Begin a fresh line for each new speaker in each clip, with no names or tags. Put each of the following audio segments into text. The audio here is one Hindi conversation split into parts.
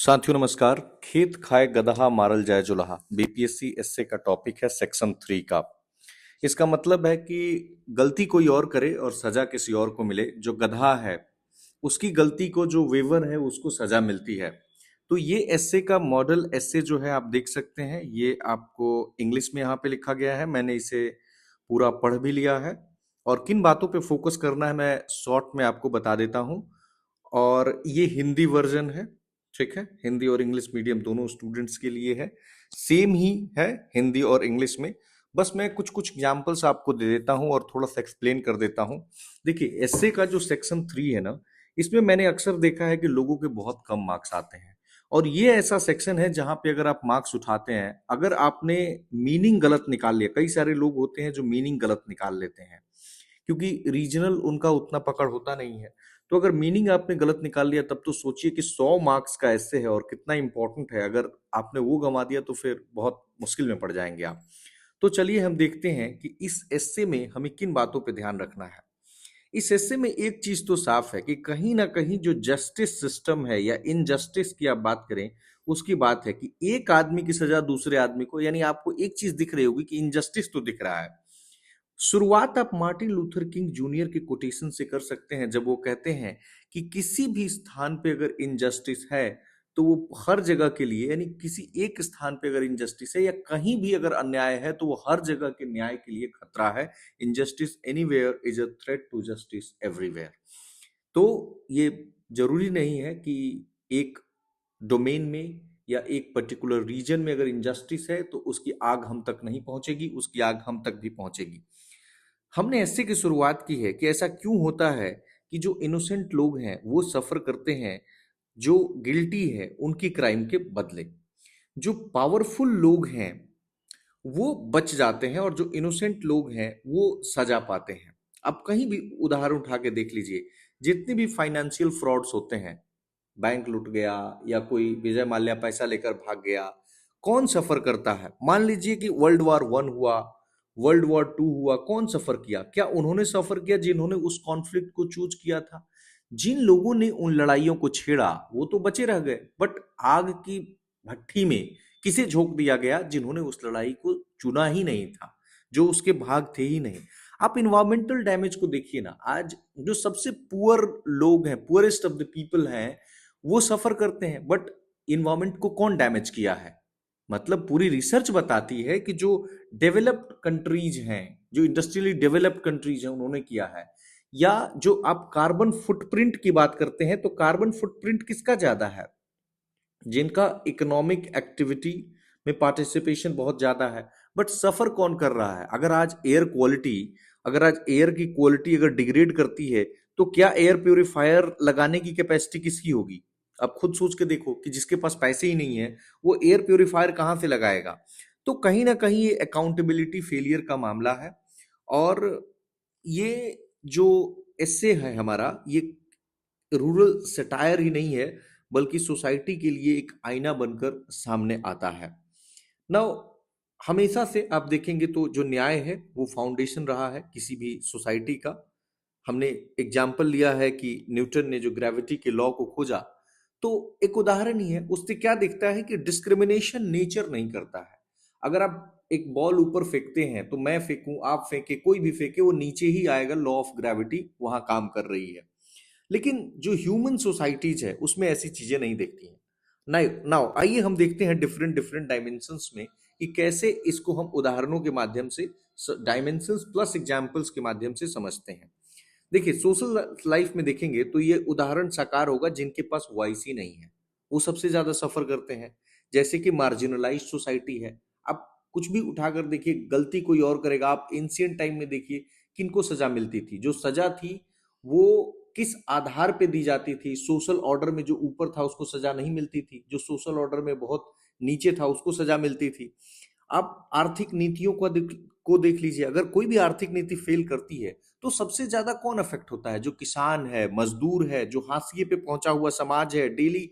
साथियों नमस्कार। खेत खाए गदहा मारल जाए जुलहा बीपीएससी एसए का टॉपिक है सेक्शन 3 का। इसका मतलब है कि गलती कोई और करे और सजा किसी और को मिले। जो गधा है उसकी गलती को जो वेवर है उसको सजा मिलती है। तो ये एसए का मॉडल एसए जो है आप देख सकते हैं, ये आपको इंग्लिश में यहाँ पे लिखा गया है। मैंने इसे पूरा पढ़ भी लिया है और किन बातों पे फोकस करना है मैं शॉर्ट में आपको बता देता हूँ। और ये हिंदी वर्जन है, ठीक है। हिंदी और इंग्लिश मीडियम दोनों स्टूडेंट्स के लिए है, सेम ही है हिंदी और इंग्लिश में। बस मैं कुछ कुछ एग्जांपल्स आपको दे देता हूँ और थोड़ा सा एक्सप्लेन कर देता हूँ। देखिए एसए का जो सेक्शन 3 है ना, इसमें मैंने अक्सर देखा है कि लोगों के बहुत कम मार्क्स आते हैं। और ये ऐसा सेक्शन है जहां पे अगर आप मार्क्स उठाते हैं, अगर आपने मीनिंग गलत निकाल लिया, कई सारे लोग होते हैं जो मीनिंग गलत निकाल लेते हैं क्योंकि रीजनल उनका उतना पकड़ होता नहीं है। तो अगर मीनिंग आपने गलत निकाल लिया तब तो सोचिए कि 100 मार्क्स का ऐसे है और कितना इंपॉर्टेंट है। अगर आपने वो गंवा दिया तो फिर बहुत मुश्किल में पड़ जाएंगे आप। तो चलिए हम देखते हैं कि इस एस्से में हमें किन बातों पे ध्यान रखना है। इस एस्से में एक चीज तो साफ है कि कहीं ना कहीं जो जस्टिस सिस्टम है या इनजस्टिस की आप बात करें, उसकी बात है कि एक आदमी की सजा दूसरे आदमी को, यानी आपको एक चीज दिख रही होगी कि इनजस्टिस तो दिख रहा है। शुरुआत आप मार्टिन लूथर किंग जूनियर के कोटेशन से कर सकते हैं, जब वो कहते हैं कि किसी भी स्थान पे अगर इनजस्टिस है तो वो हर जगह के लिए, यानी किसी एक स्थान पे अगर इनजस्टिस है या कहीं भी अगर अन्याय है तो वो हर जगह के न्याय के लिए खतरा है। Injustice anywhere is a threat to justice everywhere. तो ये जरूरी नहीं है कि एक डोमेन में या एक पर्टिकुलर रीजन में अगर इनजस्टिस है तो उसकी आग हम तक नहीं पहुंचेगी, उसकी आग हम तक भी पहुंचेगी। हमने ऐसे की शुरुआत की है कि ऐसा क्यों होता है कि जो इनोसेंट लोग हैं वो सफर करते हैं, जो गिल्टी है उनकी क्राइम के बदले। जो पावरफुल लोग हैं वो बच जाते हैं और जो इनोसेंट लोग हैं वो सजा पाते हैं। अब कहीं भी उदाहरण उठा के देख लीजिए, जितने भी फाइनेंशियल फ्रॉड्स होते हैं, बैंक लुट गया या कोई विजय माल्या पैसा लेकर भाग गया, कौन सफर करता है? मान लीजिए कि वर्ल्ड वॉर 1 हुआ, वर्ल्ड वॉर 2 हुआ, कौन सफर किया? क्या उन्होंने सफर किया जिन्होंने उस कॉन्फ्लिक्ट को चूज किया था? जिन लोगों ने उन लड़ाइयों को छेड़ा वो तो बचे रह गए, बट आग की भट्ठी में किसे झोंक दिया गया जिन्होंने उस लड़ाई को चुना ही नहीं था, जो उसके भाग थे ही नहीं। आप इन्वायरमेंटल डैमेज को देखिए ना, आज जो सबसे पुअर लोग हैं, पुअरेस्ट ऑफ द पीपल हैं, वो सफर करते हैं, बट इन्वायरमेंट को कौन डैमेज किया है? मतलब पूरी रिसर्च बताती है कि जो डेवलप्ड कंट्रीज हैं, जो इंडस्ट्रियली डेवलप्ड कंट्रीज हैं, उन्होंने किया है। या जो आप कार्बन फुटप्रिंट की बात करते हैं, तो कार्बन फुटप्रिंट किसका ज्यादा है? जिनका इकोनॉमिक एक्टिविटी में पार्टिसिपेशन बहुत ज्यादा है। बट सफर कौन कर रहा है? अगर आज एयर की क्वालिटी अगर डिग्रेड करती है तो क्या एयर प्यूरिफायर लगाने की कैपेसिटी किसकी होगी? अब खुद सोच के देखो कि जिसके पास पैसे ही नहीं है वो एयर प्यूरिफायर कहाँ से लगाएगा? तो कहीं ना कहीं ये अकाउंटेबिलिटी फेलियर का मामला है। और ये जो एस्से है हमारा, ये रूरल सटायर ही नहीं है बल्कि सोसाइटी के लिए एक आईना बनकर सामने आता है। नाउ हमेशा से आप देखेंगे तो जो न्याय है वो फाउंडेशन रहा है किसी भी सोसाइटी का। हमने एग्जाम्पल लिया है कि न्यूटन ने जो ग्रेविटी के लॉ को खोजा, तो एक उदाहरण ही है। उससे क्या दिखता है कि डिस्क्रिमिनेशन नेचर नहीं करता है। अगर आप एक बॉल ऊपर फेंकते हैं तो मैं फेंकूं, आप फेंके, कोई भी फेंके, वो नीचे ही आएगा। लॉ ऑफ ग्रेविटी वहां काम कर रही है। लेकिन जो ह्यूमन सोसाइटीज है उसमें ऐसी चीजें नहीं देखती हैं। नाउ नाउ आइए हम देखते हैं डिफरेंट डिफरेंट डायमेंशंस में कि कैसे इसको हम उदाहरणों के माध्यम से, डायमेंशंस प्लस एग्जाम्पल्स के माध्यम से समझते हैं। देखिए सोशल लाइफ में देखेंगे तो ये उदाहरण साकार होगा जिनके पास वॉइस ही नहीं है, वो सबसे ज्यादा सफर करते हैं। जैसे कि मार्जिनलाइज सोसाइटी है। आप कुछ भी उठाकर देखिए, गलती कोई और करेगा। आप एंशियंट टाइम में देखिए किनको सजा मिलती थी। जो सजा थी वो किस आधार पे दी जाती थी? सोशल ऑर्डर में जो ऊपर था उसको सजा नहीं मिलती थी, जो सोशल ऑर्डर में बहुत नीचे था उसको सजा मिलती थी। आप आर्थिक नीतियों को देख लीजिए। अगर कोई भी आर्थिक नीति फेल करती है तो सबसे ज्यादा कौन अफेक्ट होता है? जो किसान है, मजदूर है, जो हाशिए पे पहुंचा हुआ समाज है, डेली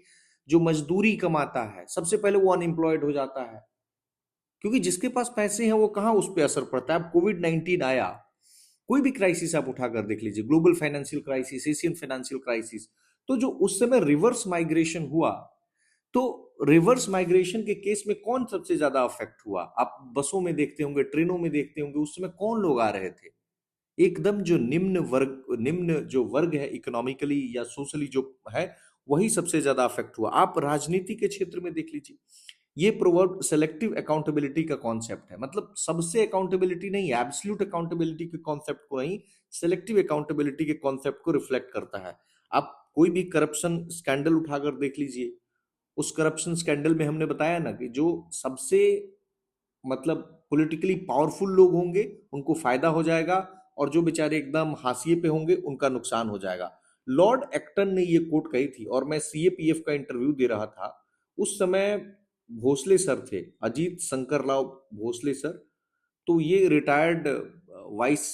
जो मजदूरी कमाता है, सबसे पहले वो अनएम्प्लॉयड हो जाता है। क्योंकि जिसके पास पैसे हैं वो कहाँ उस पर असर पड़ता है। अब कोविड-19 आया, कोई भी क्राइसिस आप उठाकर देख लीजिए, global financial crisis, Asian financial crisis, तो जो उस समय रिवर्स माइग्रेशन हुआ, तो रिवर्स माइग्रेशन के केस में कौन सबसे ज्यादा अफेक्ट हुआ? आप बसों में देखते होंगे, ट्रेनों में देखते होंगे, उस समय कौन लोग आ रहे थे? एकदम जो निम्न जो वर्ग है इकोनॉमिकली या सोशली जो है, वही सबसे ज्यादा अफेक्ट हुआ। आप राजनीति के क्षेत्र में देख लीजिए, ये प्रोवर्ब सेलेक्टिव अकाउंटेबिलिटी का कॉन्सेप्ट है। मतलब सबसे अकाउंटेबिलिटी नहीं, एब्सोल्यूट अकाउंटेबिलिटी के कॉन्सेप्ट को नहीं, सेलेक्टिव अकाउंटेबिलिटी के कॉन्सेप्ट को रिफ्लेक्ट करता है। आप कोई भी करप्शन स्कैंडल उठाकर देख लीजिए, उस करप्शन स्कैंडल में हमने बताया ना कि जो सबसे मतलब पॉलिटिकली पावरफुल लोग होंगे उनको फायदा हो जाएगा, और जो बेचारे एकदम हाशिए पे होंगे उनका नुकसान हो जाएगा। लॉर्ड एक्टन ने ये कोट कही थी, और मैं सीएपीएफ का इंटरव्यू दे रहा था उस समय। भोसले सर थे, अजीत शंकर राव भोसले सर। तो ये रिटायर्ड वाइस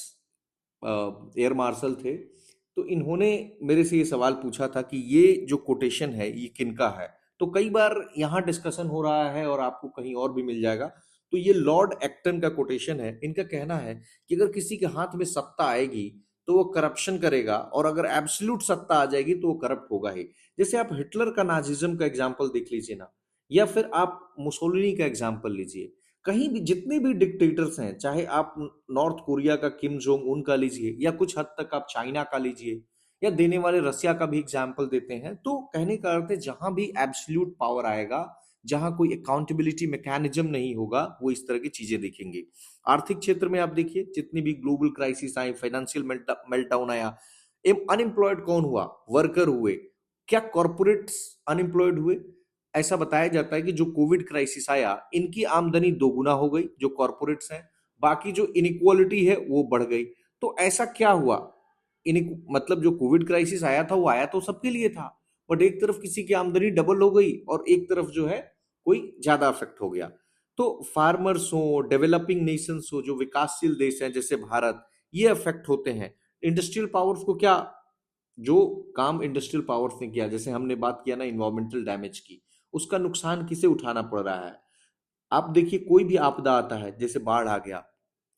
एयर मार्शल थे। तो इन्होंने मेरे से ये सवाल पूछा था कि ये जो कोटेशन है ये किनका है। तो कई बार यहाँ डिस्कशन हो रहा है और आपको कहीं और भी मिल जाएगा। तो ये लॉर्ड एक्टन का कोटेशन है। इनका कहना है कि अगर किसी के हाथ में सत्ता आएगी तो वो करप्शन करेगा, और अगर एब्सोल्यूट सत्ता आ जाएगी तो वो करप्ट होगा ही। जैसे आप हिटलर का नाजिज्म का एग्जाम्पल देख लीजिए ना, या फिर आप मुसोलिनी का एग्जाम्पल लीजिए। कहीं भी जितने भी डिक्टेटर्स हैं, चाहे आप नॉर्थ कोरिया का किम जोंग उन का लीजिए, या कुछ हद तक आप चाइना का लीजिए, या देने वाले रसिया का भी एग्जाम्पल देते हैं, तो कहने का अर्थ है जहां भी एब्सोल्यूट पावर आएगा, जहां कोई अकाउंटेबिलिटी मैकेनिज्म नहीं होगा, वो इस तरह की चीजें देखेंगे। आर्थिक क्षेत्र में आप देखिए, जितनी भी ग्लोबल क्राइसिस आई, फाइनेंशियल मेल्टडाउन आया, अनएम्प्लॉयड कौन हुआ? वर्कर हुए। क्या कॉर्पोरेट्स अनएम्प्लॉयड हुए? ऐसा बताया जाता है कि जो कोविड क्राइसिस आया, इनकी आमदनी दोगुना हो गई, जो कॉर्पोरेट्स हैं। बाकी जो इनइक्वालिटी है वो बढ़ गई। तो ऐसा क्या हुआ? मतलब जो कोविड क्राइसिस आया था वो आया तो सबके लिए था, बट एक तरफ किसी की आमदनी डबल हो गई और एक तरफ जो है कोई ज्यादा अफेक्ट हो गया। तो फार्मर्स हो, डेवलपिंग नेशंस हो, जो विकासशील देश हैं जैसे भारत, ये अफेक्ट होते हैं। इंडस्ट्रियल पावर्स को क्या, जो काम इंडस्ट्रियल पावर्स ने किया, जैसे हमने बात किया ना इन्वायरमेंटल डैमेज की, उसका नुकसान किसे उठाना पड़ रहा है? आप देखिए, कोई भी आपदा आता है, जैसे बाढ़ आ गया,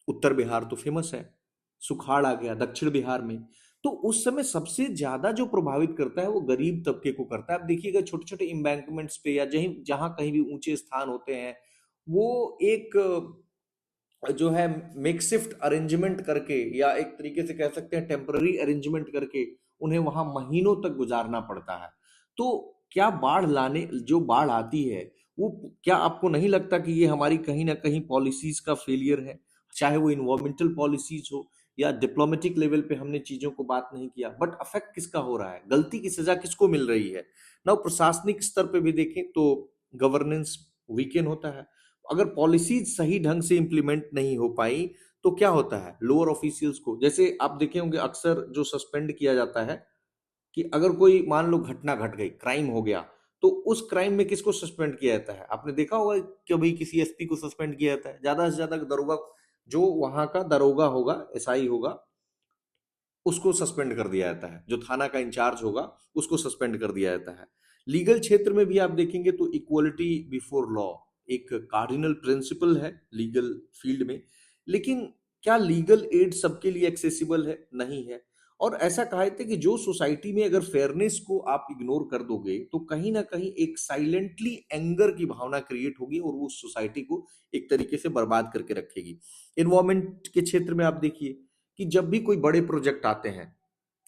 उत्तर बिहार तो फेमस है, सुखाड़ आ गया दक्षिण बिहार में, तो उस समय सबसे ज्यादा जो प्रभावित करता है वो गरीब तबके को करता है। आप देखिएगा छोटे छोटे इम्बैंकमेंट्स पे, या जहीं जहां कहीं भी ऊंचे स्थान होते हैं, वो एक जो है मेकशिफ्ट अरेंजमेंट करके, या एक तरीके से कह सकते हैं टेम्पररी अरेंजमेंट करके, उन्हें वहां महीनों तक गुजारना पड़ता है। तो क्या बाढ़ लाने, जो बाढ़ आती है, वो क्या आपको नहीं लगता कि ये हमारी कहीं ना कहीं पॉलिसीज का फेलियर है? चाहे वो इन्वायरमेंटल पॉलिसीज हो, या डिप्लोमेटिक लेवल पे हमने चीजों को बात नहीं किया, बट अफेक्ट किसका हो रहा है? गलती की सजा किसको मिल रही है ना? प्रशासनिक स्तर पे भी देखें तो गवर्नेंस वीकेन होता है। अगर पॉलिसीज सही ढंग से इंप्लीमेंट नहीं हो पाई तो क्या होता है? लोअर ऑफिशियल्स को, जैसे आप देखे होंगे अक्सर जो सस्पेंड किया जाता है, कि अगर कोई मान लो घटना घट गई, क्राइम हो गया, तो उस क्राइम में किसको सस्पेंड किया जाता है? आपने देखा होगा कभी किसी एसपी को सस्पेंड किया जाता है? ज्यादा से ज्यादा दरोगा, जो वहां का दरोगा होगा, एसआई होगा, उसको सस्पेंड कर दिया जाता है। जो थाना का इंचार्ज होगा उसको सस्पेंड कर दिया जाता है। लीगल क्षेत्र में भी आप देखेंगे तो इक्वलिटी बिफोर लॉ एक कार्डिनल प्रिंसिपल है लीगल फील्ड में। लेकिन क्या लीगल एड सबके लिए एक्सेसिबल है? नहीं है। और ऐसा कहा था कि जो सोसाइटी में अगर फेयरनेस को आप इग्नोर कर दोगे तो कहीं ना कहीं एक साइलेंटली एंगर की भावना क्रिएट होगी, और वो सोसाइटी को एक तरीके से बर्बाद करके रखेगी। इन्वायरमेंट के क्षेत्र में आप देखिए कि जब भी कोई बड़े प्रोजेक्ट आते हैं,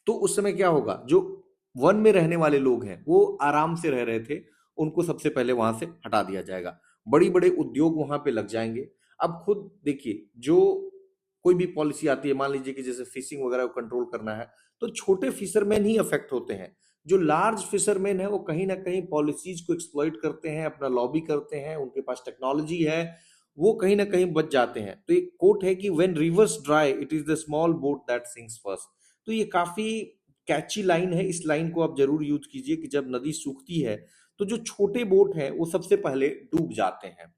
तो उस समय क्या होगा? जो वन में रहने वाले लोग हैं वो आराम से रह रहे थे, उनको सबसे पहले वहां से हटा दिया जाएगा। बड़ी बड़े उद्योग वहां पे लग जाएंगे। अब खुद देखिए, जो कोई भी पॉलिसी आती है, मान लीजिए कि जैसे फिशिंग वगैरह को कंट्रोल करना है, तो छोटे फिशरमैन ही अफेक्ट होते हैं। जो लार्ज फिशरमैन है वो कहीं ना कहीं पॉलिसीज को एक्सप्लॉइट करते हैं, अपना लॉबी करते हैं, उनके पास टेक्नोलॉजी है, वो कहीं ना कहीं बच जाते हैं। तो एक कोट है कि when reverse dry it is the small boat that sinks first. तो ये काफी कैची लाइन है, इस लाइन को आप जरूर यूज कीजिए कि जब नदी सूखती है तो जो छोटे बोट हैं वो सबसे पहले डूब जाते हैं।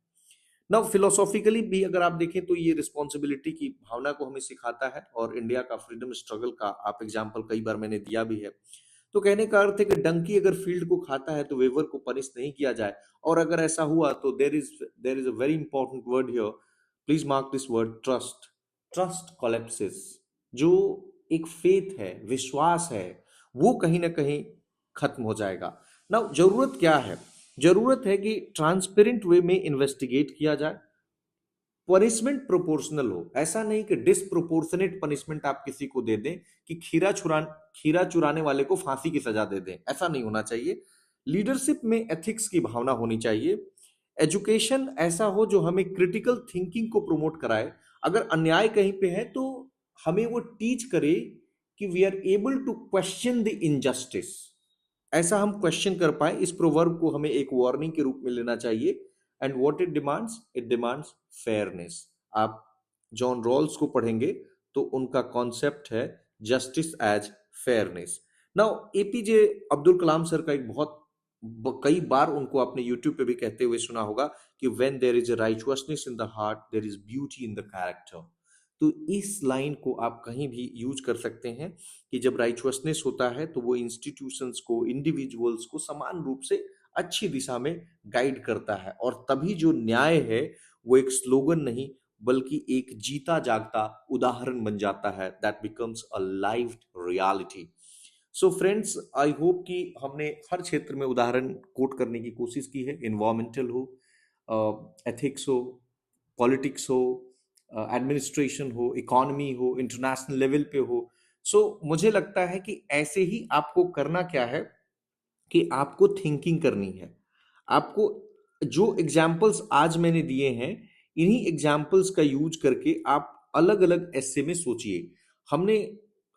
ना फिलोसॉफिकली भी अगर आप देखें तो ये रिस्पॉन्सिबिलिटी की भावना को हमें सिखाता है, और इंडिया का फ्रीडम स्ट्रगल का आप एग्जाम्पल कई बार मैंने दिया भी है। तो कहने का अर्थ है कि डंकी अगर फील्ड को खाता है तो वेवर को पनिश नहीं किया जाए। और अगर ऐसा हुआ तो there is a very important word here, please mark this word, trust. Trust collapses. जो एक फेथ है, विश्वास है, वो कहीं ना कहीं खत्म हो जाएगा। ना जरूरत क्या है? जरूरत है कि ट्रांसपेरेंट वे में इन्वेस्टिगेट किया जाए, पनिशमेंट प्रोपोर्शनल हो, ऐसा नहीं कि डिसप्रोपोर्शनेट पनिशमेंट आप किसी को दे दें कि खीरा चुराने वाले को फांसी की सजा दे दें, ऐसा नहीं होना चाहिए। लीडरशिप में एथिक्स की भावना होनी चाहिए। एजुकेशन ऐसा हो जो हमें क्रिटिकल थिंकिंग को प्रमोट कराए। अगर अन्याय कहीं पे है तो हमें वो टीच करे कि we are able to question the injustice, ऐसा हम क्वेश्चन कर पाए। इस प्रोवर्ब को हमें एक वार्निंग के रूप में लेना चाहिए। And what it demands fairness. आप जॉन रॉल्स को पढ़ेंगे तो उनका कॉन्सेप्ट है justice as fairness. Now APJ Abdul Kalam sir का एक बहुत कई बार उनको आपने यूट्यूब पे भी कहते हुए सुना होगा कि when there is a righteousness in the heart there is beauty in the character. तो इस लाइन को आप कहीं भी यूज कर सकते हैं कि जब राइचुअसनेस होता है तो वो इंस्टीट्यूशंस को, इंडिविजुअल्स को समान रूप से अच्छी दिशा में गाइड करता है। और तभी जो न्याय है वो एक स्लोगन नहीं बल्कि एक जीता जागता उदाहरण बन जाता है, that becomes a lived reality. So friends, I hope कि हमने हर क्षेत्र में उदाहरण कोट करने की कोशिश की है। इन्वायरमेंटल हो, एथिक्स हो, पॉलिटिक्स हो, एडमिनिस्ट्रेशन हो, इकोनॉमी हो, इंटरनेशनल लेवल पे हो। सो मुझे लगता है कि ऐसे ही आपको करना क्या है कि आपको थिंकिंग करनी है। आपको जो एग्जाम्पल्स आज मैंने दिए हैं, इन्हीं एग्जाम्पल्स का यूज करके आप अलग अलग एस्से में सोचिए। हमने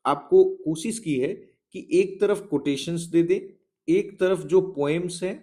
आपको कोशिश की है कि एक तरफ कोटेशंस दे दें, एक तरफ जो पोएम्स हैं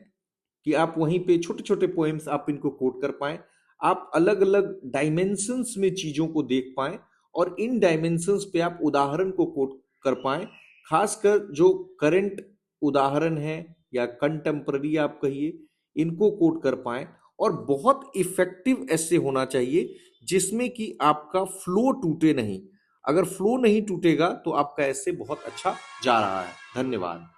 कि आप वहीं पे छोटे छोटे पोएम्स आप इनको कोट कर पाएं, आप अलग अलग डायमेंशंस में चीजों को देख पाएं और इन डायमेंशंस पे आप उदाहरण को कोट कर पाएं। खासकर जो करंट उदाहरण है या कंटेम्पररी आप कहिए, इनको कोट कर पाएं। और बहुत इफेक्टिव ऐसे होना चाहिए जिसमें कि आपका फ्लो टूटे नहीं। अगर फ्लो नहीं टूटेगा तो आपका ऐसे बहुत अच्छा जा रहा है। धन्यवाद।